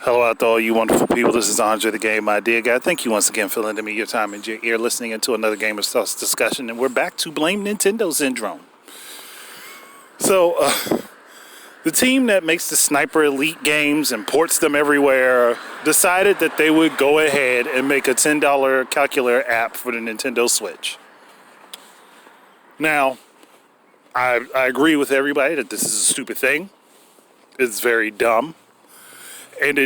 Hello out to all you wonderful people. This is Andre, the Game Idea Guy. Thank you once again for lending me your time and your ear listening into another Game of Sauce discussion. And we're back to Blame Nintendo Syndrome. So, the team that makes the Sniper Elite games and ports them everywhere decided that they would go ahead and make a $10 calculator app for the Nintendo Switch. Now, I agree with everybody that this is a stupid thing. It's very dumb. And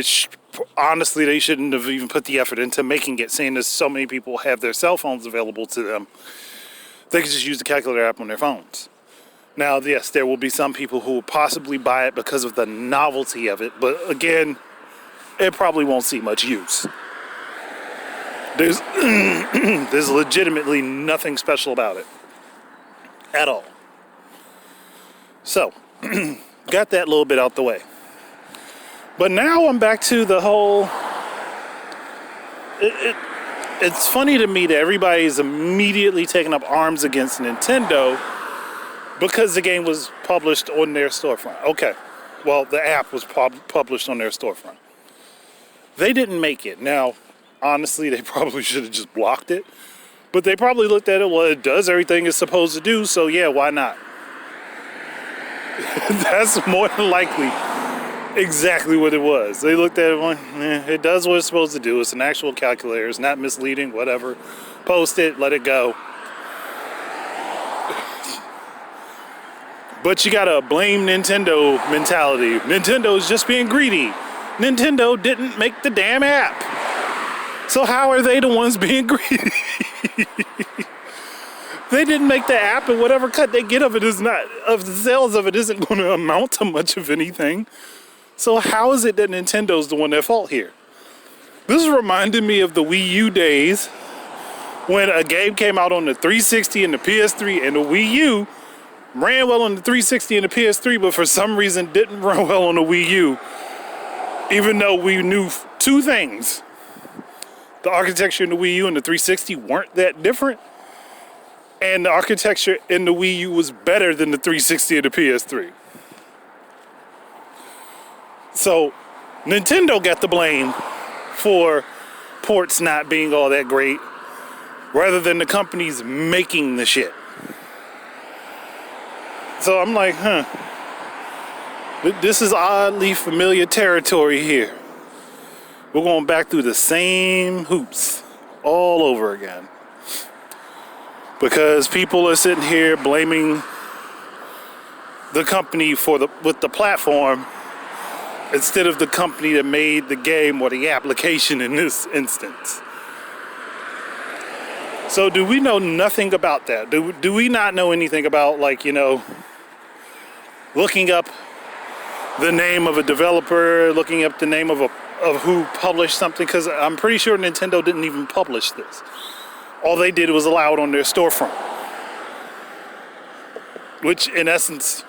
honestly, they shouldn't have even put the effort into making it, seeing as so many people have their cell phones available to them. They could just use the calculator app on their phones. Now, yes, there will be some people who will possibly buy it because of the novelty of it. But again, it probably won't see much use. There's legitimately nothing special about it. At all. So, got that little bit out the way. But now I'm back to the whole... It's funny to me that everybody's immediately taking up arms against Nintendo because the game was published on their storefront. Okay, well, the app was published on their storefront. They didn't make it. Now, honestly, they probably should have just blocked it. But they probably looked at it, well, it does everything it's supposed to do, so yeah, why not? That's more than likely exactly what it was. They looked at it like, it does what it's supposed to do. It's an actual calculator. It's not misleading, whatever. Post it, let it go. But you gotta blame Nintendo mentality. Nintendo's just being greedy. Nintendo didn't make the damn app. So how are they the ones being greedy? They didn't make the app, and whatever cut they get of it is not, of the sales of it isn't going to amount to much of anything. So how is it that Nintendo's the one at fault here? This reminded me of the Wii U days when a game came out on the 360 and the PS3, and the Wii U ran well on the 360 and the PS3, but for some reason didn't run well on the Wii U, even though we knew two things. The architecture in the Wii U and the 360 weren't that different, and the architecture in the Wii U was better than the 360 and the PS3. So, Nintendo got the blame for ports not being all that great, rather than the companies making the shit. So I'm like, this is oddly familiar territory here. We're going back through the same hoops all over again. Because people are sitting here blaming the company with the platform instead of the company that made the game or the application in this instance. So do we know nothing about that? Do we not know anything about, like, looking up the name of a developer, looking up the name of who published something? Because I'm pretty sure Nintendo didn't even publish this. All they did was allow it on their storefront, which in essence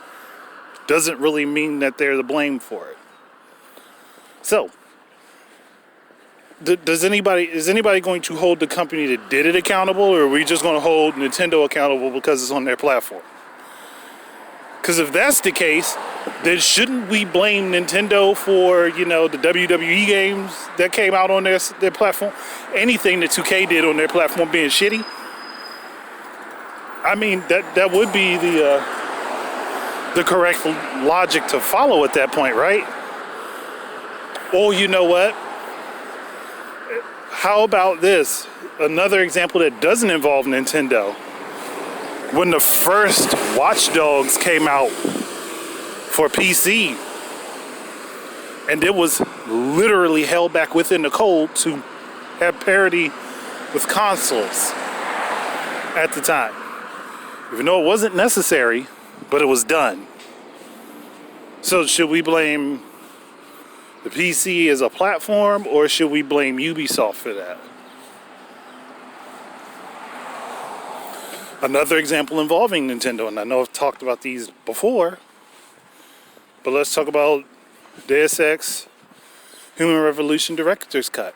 doesn't really mean that they're the blame for it. So, is anybody going to hold the company that did it accountable, or are we just going to hold Nintendo accountable because it's on their platform? Because if that's the case, then shouldn't we blame Nintendo for, the WWE games that came out on their platform? Anything that 2K did on their platform being shitty? I mean, that would be the correct logic to follow at that point, right? Oh, you know what? How about this? Another example that doesn't involve Nintendo. When the first Watch Dogs came out for PC, and it was literally held back within the code to have parity with consoles at the time. Even though it wasn't necessary, but it was done. So should we blame the PC as a platform, or should we blame Ubisoft for that? Another example involving Nintendo, and I know I've talked about these before, but let's talk about Deus Ex Human Revolution Director's Cut.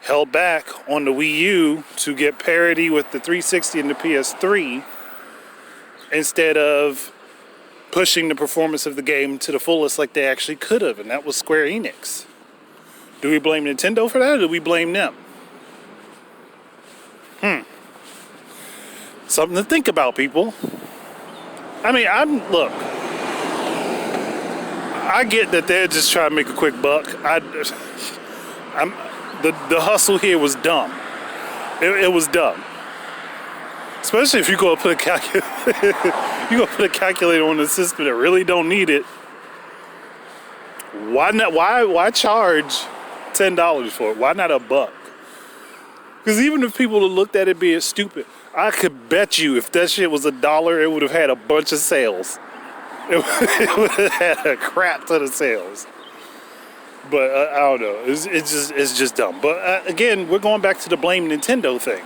Held back on the Wii U to get parity with the 360 and the PS3 instead of pushing the performance of the game to the fullest like they actually could have, and that was Square Enix. Do we blame Nintendo for that, or do we blame them? Something to think about, people. I mean, look, I get that they're just trying to make a quick buck. The hustle here was dumb. It was dumb. Especially if you go put a calculator on the system that really don't need it. Why not? Why charge $10 for it? Why not $1? Because even if people looked at it being stupid, I could bet you if that shit was $1, it would have had a bunch of sales. It would have had a crap ton of sales. But I don't know. It's just dumb. But again, we're going back to the blame Nintendo thing.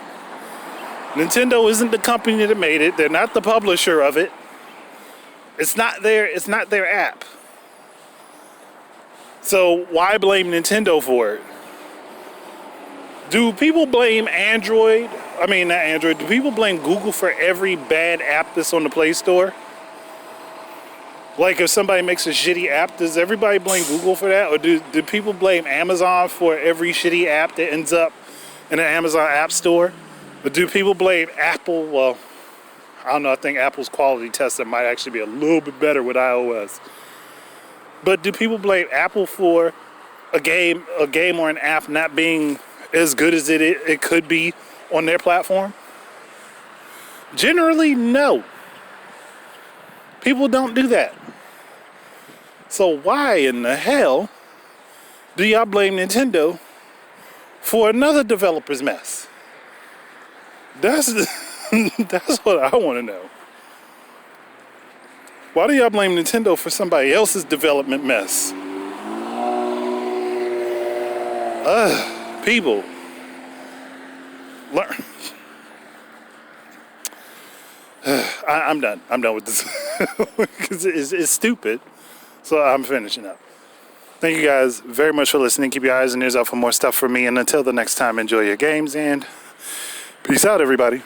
Nintendo isn't the company that made it. They're not the publisher of it. It's not their app. So why blame Nintendo for it? Do people blame Android? I mean, not Android. Do people blame Google for every bad app that's on the Play Store? Like if somebody makes a shitty app, does everybody blame Google for that? Or do people blame Amazon for every shitty app that ends up in the Amazon App Store? Or do people blame Apple? Well, I don't know. I think Apple's quality testing might actually be a little bit better with iOS. But do people blame Apple for a game or an app not being as good as it could be on their platform? Generally, no. People don't do that. So why in the hell do y'all blame Nintendo for another developer's mess? That's what I want to know. Why do y'all blame Nintendo for somebody else's development mess? People. Learn. I'm done. I'm done with this. Because it's stupid. So I'm finishing up. Thank you guys very much for listening. Keep your eyes and ears out for more stuff from me. And until the next time, enjoy your games and peace out, everybody.